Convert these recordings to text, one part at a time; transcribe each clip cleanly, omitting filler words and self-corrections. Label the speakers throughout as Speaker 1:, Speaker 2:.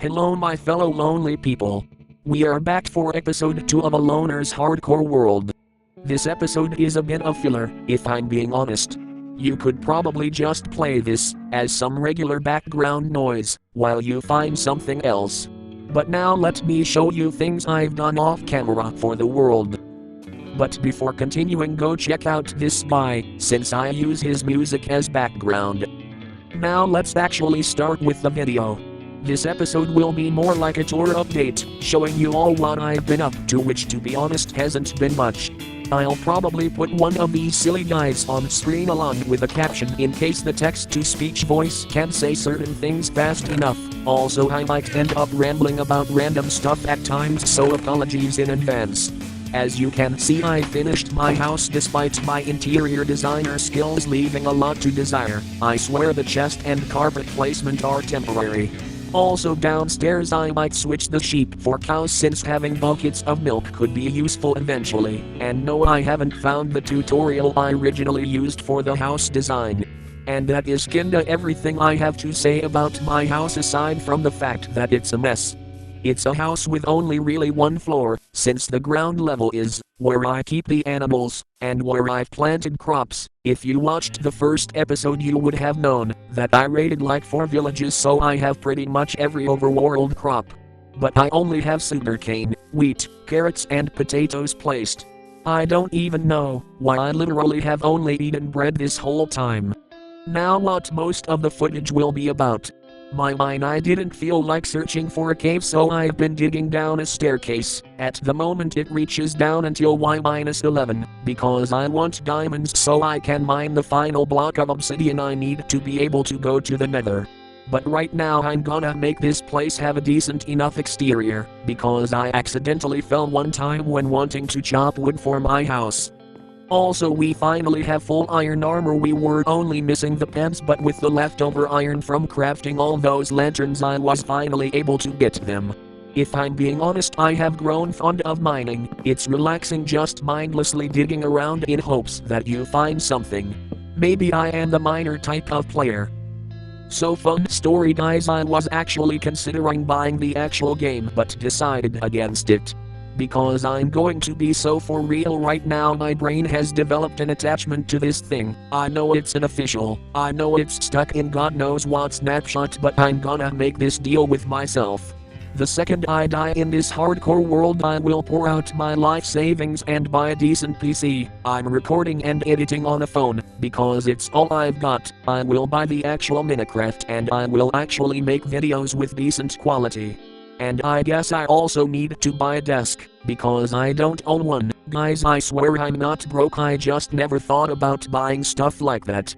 Speaker 1: Hello my fellow lonely people. We are back for episode 2 of A Loner's Hardcore World. This episode is a bit of filler, if I'm being honest. You could probably just play this as some regular background noise while you find something else. But now let me show you things I've done off camera for the world. But before continuing, go check out this guy, since I use his music as background. Now let's actually start with the video. This episode will be more like a tour update, showing you all what I've been up to, which to be honest hasn't been much. I'll probably put one of these silly guys on screen along with a caption in case the text-to-speech voice can't say certain things fast enough. Also, I might end up rambling about random stuff at times, so apologies in advance. As you can see, I finished my house despite my interior designer skills leaving a lot to desire. I swear the chest and carpet placement are temporary. Also downstairs I might switch the sheep for cows, since having buckets of milk could be useful eventually. And no, I haven't found the tutorial I originally used for the house design. And that is kinda everything I have to say about my house, aside from the fact that it's a mess. It's a house with only really one floor, since the ground level is where I keep the animals, and where I've planted crops. If you watched the first episode, you would have known that I raided like 4 villages, so I have pretty much every overworld crop. But I only have sugarcane, wheat, carrots and potatoes placed. I don't even know why I literally have only eaten bread this whole time. Now what most of the footage will be about. My mine, I didn't feel like searching for a cave, so I've been digging down a staircase. At the moment it reaches down until Y-11, because I want diamonds so I can mine the final block of obsidian I need to be able to go to the nether. But right now I'm gonna make this place have a decent enough exterior, because I accidentally fell one time when wanting to chop wood for my house. Also, we finally have full iron armor. We were only missing the pants, but with the leftover iron from crafting all those lanterns I was finally able to get them. If I'm being honest, I have grown fond of mining. It's relaxing just mindlessly digging around in hopes that you find something. Maybe I am the miner type of player. So fun story guys, I was actually considering buying the actual game but decided against it. Because I'm going to be so for real right now, my brain has developed an attachment to this thing. I know it's unofficial, I know it's stuck in God knows what snapshot, but I'm gonna make this deal with myself. The second I die in this hardcore world, I will pour out my life savings and buy a decent PC. I'm recording and editing on a phone, because it's all I've got. I will buy the actual Minecraft and I will actually make videos with decent quality. And I guess I also need to buy a desk, because I don't own one. Guys, I swear I'm not broke, I just never thought about buying stuff like that.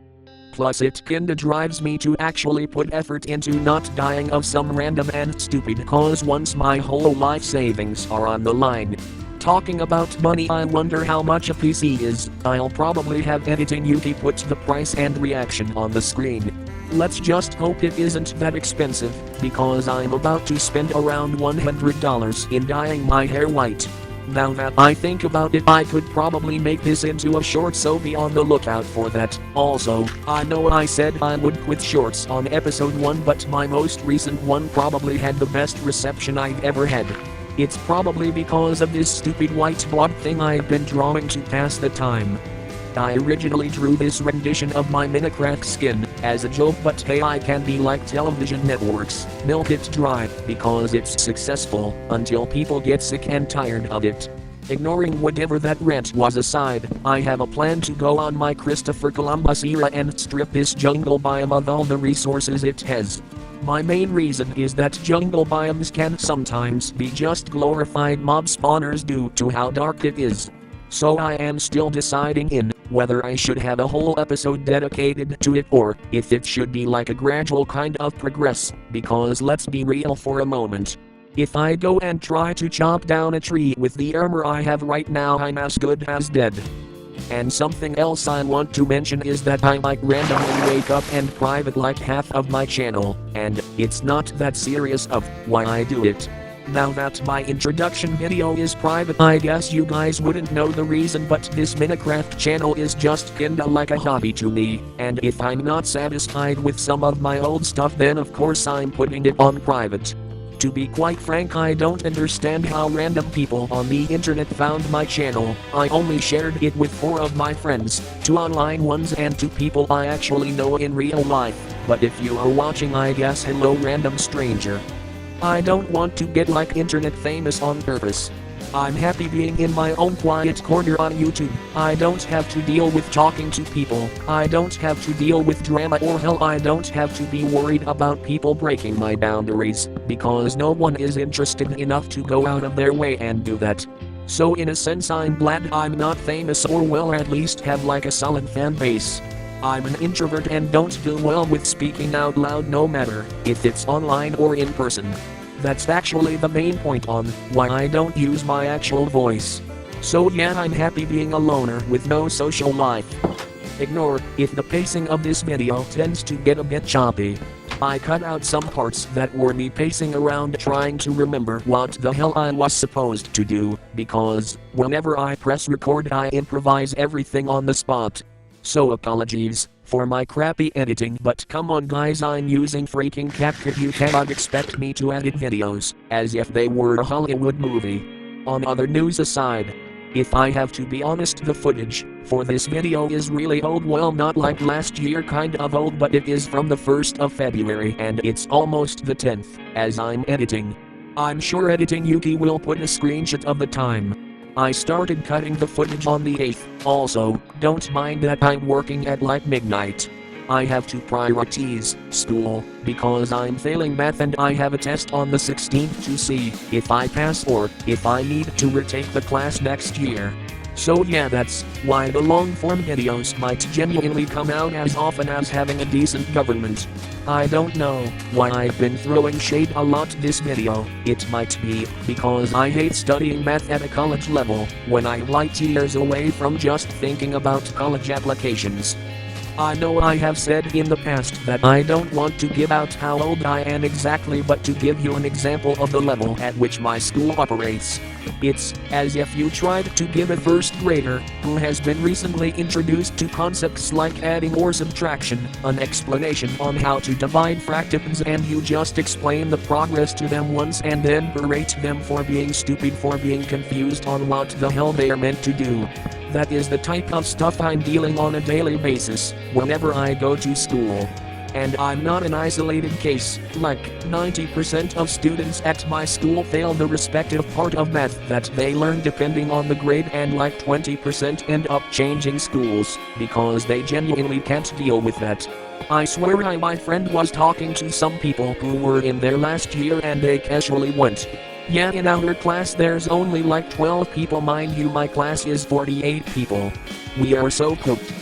Speaker 1: Plus it kinda drives me to actually put effort into not dying of some random and stupid cause once my whole life savings are on the line. Talking about money, I wonder how much a PC is. I'll probably have editing Yuki put the price and reaction on the screen. Let's just hope it isn't that expensive, because I'm about to spend around $100 in dyeing my hair white. Now that I think about it, I could probably make this into a short, so be on the lookout for that. Also, I know I said I would quit shorts on episode 1, but my most recent one probably had the best reception I've ever had. It's probably because of this stupid white blob thing I've been drawing to pass the time. I originally drew this rendition of my Minecraft skin as a joke, but hey, I can be like television networks, milk it dry, because it's successful, until people get sick and tired of it. Ignoring whatever that rant was aside, I have a plan to go on my Christopher Columbus era and strip this jungle biome of all the resources it has. My main reason is that jungle biomes can sometimes be just glorified mob spawners due to how dark it is. So I am still deciding in whether I should have a whole episode dedicated to it, or if it should be like a gradual kind of progress, because let's be real for a moment. If I go and try to chop down a tree with the armor I have right now, I'm as good as dead. And something else I want to mention is that I might randomly wake up and private like half of my channel, and it's not that serious of why I do it. Now that my introduction video is private, I guess you guys wouldn't know the reason, but this Minecraft channel is just kinda like a hobby to me, and if I'm not satisfied with some of my old stuff, then of course I'm putting it on private. To be quite frank, I don't understand how random people on the internet found my channel. I only shared it with 4 of my friends, 2 online ones and 2 people I actually know in real life. But if you are watching, I guess hello random stranger. I don't want to get like internet famous on purpose. I'm happy being in my own quiet corner on YouTube. I don't have to deal with talking to people. I don't have to deal with drama or hell. I don't have to be worried about people breaking my boundaries, because no one is interested enough to go out of their way and do that. So in a sense, I'm glad I'm not famous, or well, at least have like a solid fan base. I'm an introvert and don't do well with speaking out loud, no matter if it's online or in person. That's actually the main point on why I don't use my actual voice. So yeah, I'm happy being a loner with no social life. Ignore if the pacing of this video tends to get a bit choppy. I cut out some parts that were me pacing around trying to remember what the hell I was supposed to do, because whenever I press record I improvise everything on the spot. So apologies for my crappy editing, but come on guys, I'm using freaking CapCut. You cannot expect me to edit videos as if they were a Hollywood movie. On other news aside, if I have to be honest, the footage for this video is really old. Well, not like last year kind of old, but it is from the 1st of February and it's almost the 10th as I'm editing. I'm sure Editing Yuki will put a screenshot of the time I started cutting the footage on the 8th. Also, don't mind that I'm working at like midnight. I have to prioritize school because I'm failing math and I have a test on the 16th to see if I pass or if I need to retake the class next year. So yeah, that's why the long form videos might genuinely come out as often as having a decent government. I don't know why I've been throwing shade a lot this video. It might be because I hate studying math at a college level when I'm light years away from just thinking about college applications. I know I have said in the past that I don't want to give out how old I am exactly, but to give you an example of the level at which my school operates. It's as if you tried to give a first grader who has been recently introduced to concepts like adding or subtraction an explanation on how to divide fractions, and you just explain the progress to them once and then berate them for being stupid, for being confused on what the hell they are meant to do. That is the type of stuff I'm dealing on a daily basis whenever I go to school. And I'm not an isolated case. Like 90% of students at my school fail the respective part of math that they learn depending on the grade, and like 20% end up changing schools because they genuinely can't deal with that. I swear my friend was talking to some people who were in their last year and they casually went, "Yeah, in our class there's only like 12 people, mind you my class is 48 people. We are so cooked."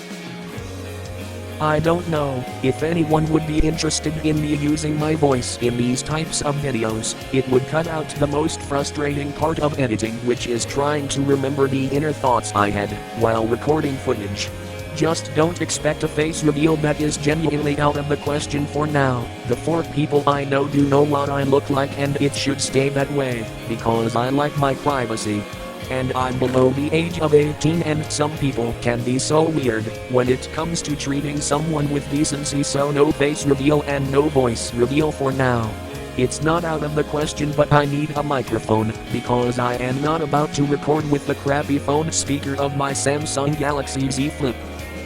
Speaker 1: I don't know if anyone would be interested in me using my voice in these types of videos. It would cut out the most frustrating part of editing, which is trying to remember the inner thoughts I had while recording footage. Just don't expect a face reveal. That is genuinely out of the question for now. The 4 people I know do know what I look like, and it should stay that way because I like my privacy. And I'm below the age of 18, and some people can be so weird when it comes to treating someone with decency, so no face reveal and no voice reveal for now. It's not out of the question, but I need a microphone because I am not about to record with the crappy phone speaker of my Samsung Galaxy Z Flip.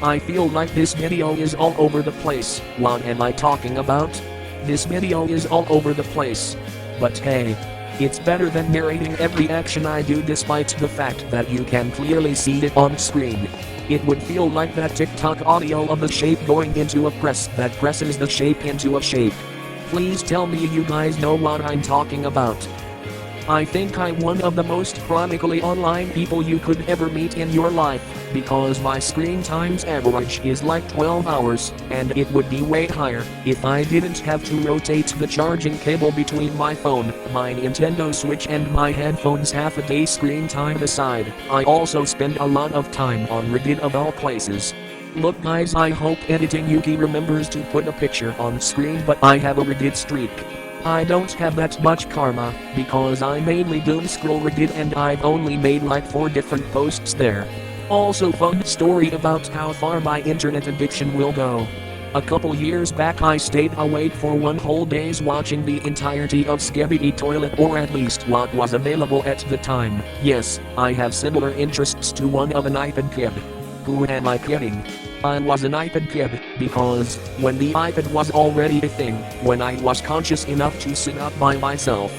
Speaker 1: I feel like this video is all over the place. What am I talking about? This video is all over the place. But hey, it's better than narrating every action I do, despite the fact that you can clearly see it on screen. It would feel like that TikTok audio of the shape going into a press that presses the shape into a shape. Please tell me you guys know what I'm talking about. I think I'm one of the most chronically online people you could ever meet in your life, because my screen time's average is like 12 hours, and it would be way higher if I didn't have to rotate the charging cable between my phone, my Nintendo Switch and my headphones. Half a day screen time aside, I also spend a lot of time on Reddit of all places. Look guys, I hope Editing Yuki remembers to put a picture on screen, but I have a Reddit streak. I don't have that much karma because I mainly doom scroll Reddit and I've only made like 4 different posts there. Also, fun story about how far my internet addiction will go. A couple years back I stayed awake for one whole days watching the entirety of Skibidi Toilet, or at least what was available at the time. Yes, I have similar interests to one of an iPad kid. Who am I kidding? I was an iPad kid, because, when the iPad was already a thing, when I was conscious enough to sit up by myself.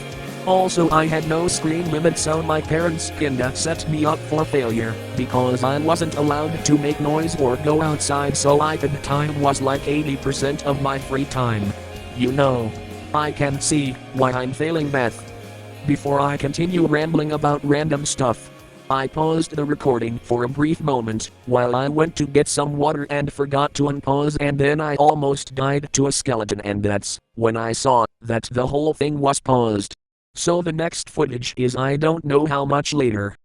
Speaker 1: Also I had no screen limit, so my parents kinda set me up for failure, because I wasn't allowed to make noise or go outside, so iPad time was like 80% of my free time. You know, I can see why I'm failing math. Before I continue rambling about random stuff, I paused the recording for a brief moment while I went to get some water and forgot to unpause, and then I almost died to a skeleton, and that's when I saw that the whole thing was paused. So the next footage is I don't know how much later.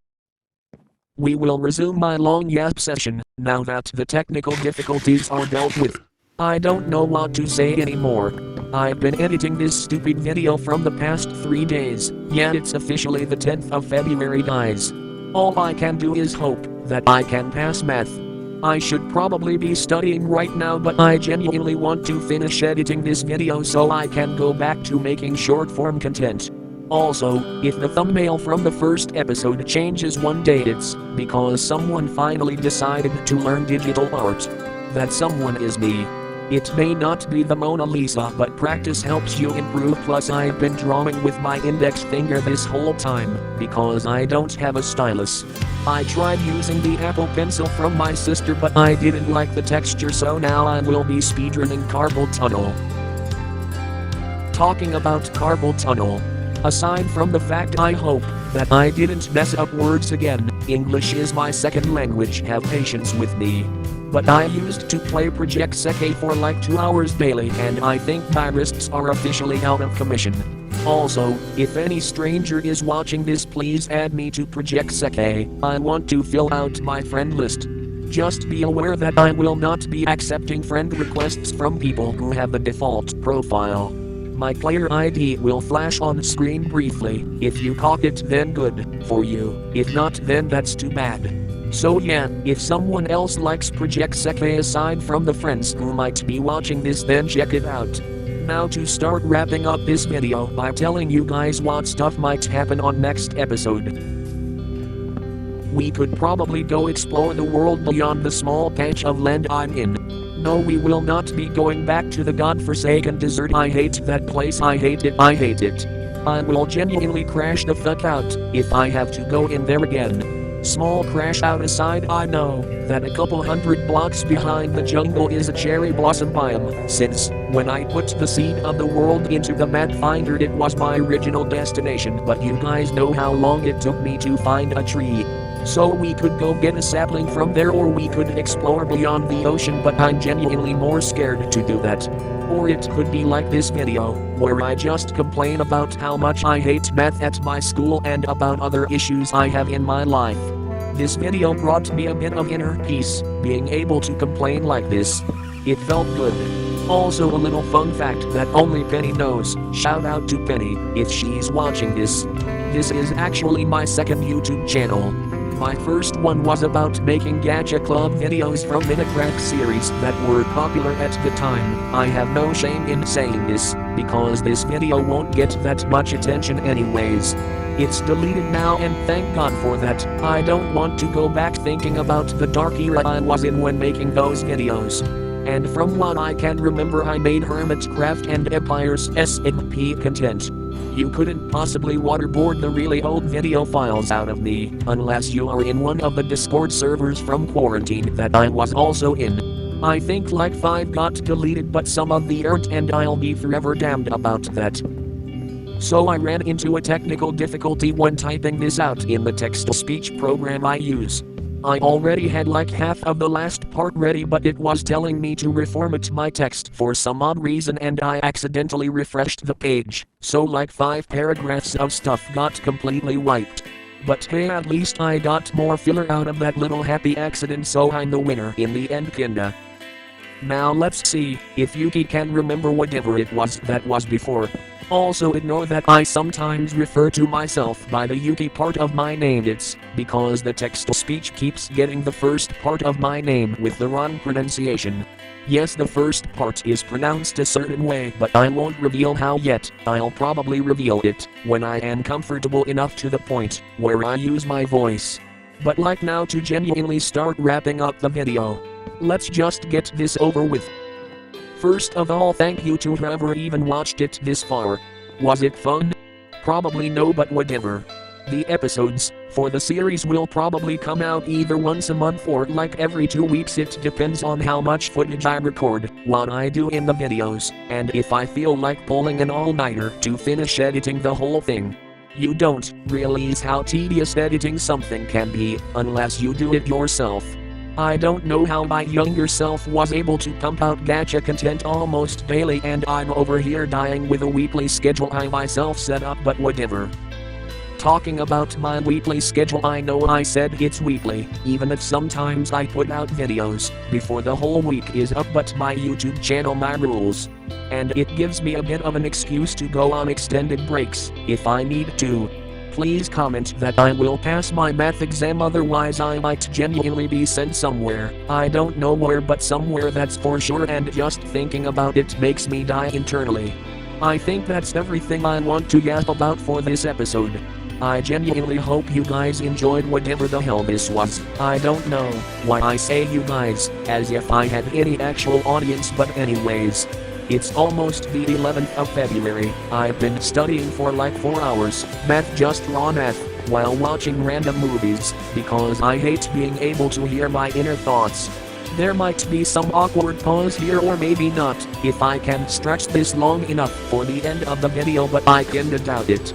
Speaker 1: We will resume my long yap session now that the technical difficulties are dealt with. I don't know what to say anymore. I've been editing this stupid video from the past 3 days. Yeah, it's officially the 10th of February, guys. All I can do is hope that I can pass math. I should probably be studying right now, but I genuinely want to finish editing this video so I can go back to making short form content. Also, if the thumbnail from the first episode changes one day, it's because someone finally decided to learn digital art. That someone is me. It may not be the Mona Lisa, but practice helps you improve. Plus I've been drawing with my index finger this whole time, because I don't have a stylus. I tried using the Apple Pencil from my sister, but I didn't like the texture, so now I will be speedrunning carpal tunnel. Talking about carpal tunnel. Aside from the fact I hope that I didn't mess up words again, English is my second language, have patience with me. But I used to play Project Seke for like 2 hours daily, and I think my wrists are officially out of commission. Also, if any stranger is watching this, please add me to Project Seke. I want to fill out my friend list. Just be aware that I will not be accepting friend requests from people who have the default profile. My player ID will flash on screen briefly. If you caught it, then good for you. If not, then that's too bad. So yeah, if someone else likes Project Seke aside from the friends who might be watching this, then check it out. Now to start wrapping up this video by telling you guys what stuff might happen on next episode. We could probably go explore the world beyond the small patch of land I'm in. No, we will not be going back to the godforsaken desert. I hate that place, I hate it, I hate it. I will genuinely crash the fuck out if I have to go in there again. Small crash out aside, I know that a couple hundred blocks behind the jungle is a cherry blossom biome, since when I put the seed of the world into the map finder it was my original destination, but you guys know how long it took me to find a tree. So we could go get a sapling from there, or we could explore beyond the ocean, but I'm genuinely more scared to do that. Or it could be like this video, where I just complain about how much I hate math at my school and about other issues I have in my life. This video brought me a bit of inner peace, being able to complain like this. It felt good. Also a little fun fact that only Penny knows, shout out to Penny if she's watching this. This is actually my second YouTube channel. My first one was about making Gacha Club videos from Minecraft series that were popular at the time. I have no shame in saying this, because this video won't get that much attention anyways. It's deleted now, and thank God for that. I don't want to go back thinking about the dark era I was in when making those videos. And from what I can remember, I made Hermitcraft and Empires SMP content. You couldn't possibly waterboard the really old video files out of me, unless you are in one of the Discord servers from quarantine that I was also in. I think like 5 got deleted, but some of the aren't, and I'll be forever damned about that. So I ran into a technical difficulty when typing this out in the text-to-speech program I use. I already had like half of the last part ready, but it was telling me to reformat my text for some odd reason, and I accidentally refreshed the page, so like 5 paragraphs of stuff got completely wiped. But hey, at least I got more filler out of that little happy accident, so I'm the winner in the end, kinda. Now let's see if Yuki can remember whatever it was that was before. Also ignore that I sometimes refer to myself by the Yuki part of my name. It's because the text-to-speech keeps getting the first part of my name with the wrong pronunciation. Yes, the first part is pronounced a certain way, but I won't reveal how yet. I'll probably reveal it when I am comfortable enough to the point where I use my voice. But like now, to genuinely start wrapping up the video, let's just get this over with. First of all, thank you to whoever even watched it this far. Was it fun? Probably no, but whatever. The episodes for the series will probably come out either once a month or like every 2 weeks. It depends on how much footage I record, what I do in the videos, and if I feel like pulling an all-nighter to finish editing the whole thing. You don't realize how tedious editing something can be unless you do it yourself. I don't know how my younger self was able to pump out gacha content almost daily, and I'm over here dying with a weekly schedule I myself set up, but whatever. Talking about my weekly schedule, I know I said it's weekly, even if sometimes I put out videos before the whole week is up, but my YouTube channel my rules. And it gives me a bit of an excuse to go on extended breaks if I need to. Please comment that I will pass my math exam, otherwise I might genuinely be sent somewhere. I don't know where, but somewhere, that's for sure, and just thinking about it makes me die internally. I think that's everything I want to yap about for this episode. I genuinely hope you guys enjoyed whatever the hell this was. I don't know why I say you guys, as if I had any actual audience, but anyways. It's almost the 11th of February. I've been studying for like 4 hours, math, just raw math, while watching random movies, because I hate being able to hear my inner thoughts. There might be some awkward pause here, or maybe not, if I can stretch this long enough for the end of the video, but I kinda doubt it.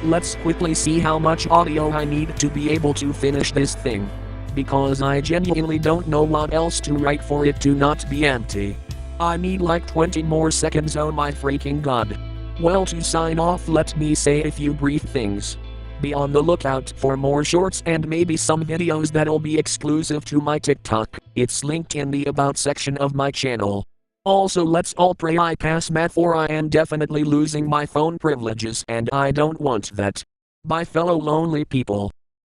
Speaker 1: Let's quickly see how much audio I need to be able to finish this thing, because I genuinely don't know what else to write for it to not be empty. I need like 20 more seconds, oh my freaking god. Well, to sign off, let me say a few brief things. Be on the lookout for more shorts and maybe some videos that'll be exclusive to my TikTok. It's linked in the about section of my channel. Also, let's all pray I pass math, or I am definitely losing my phone privileges, and I don't want that. Bye, fellow lonely people.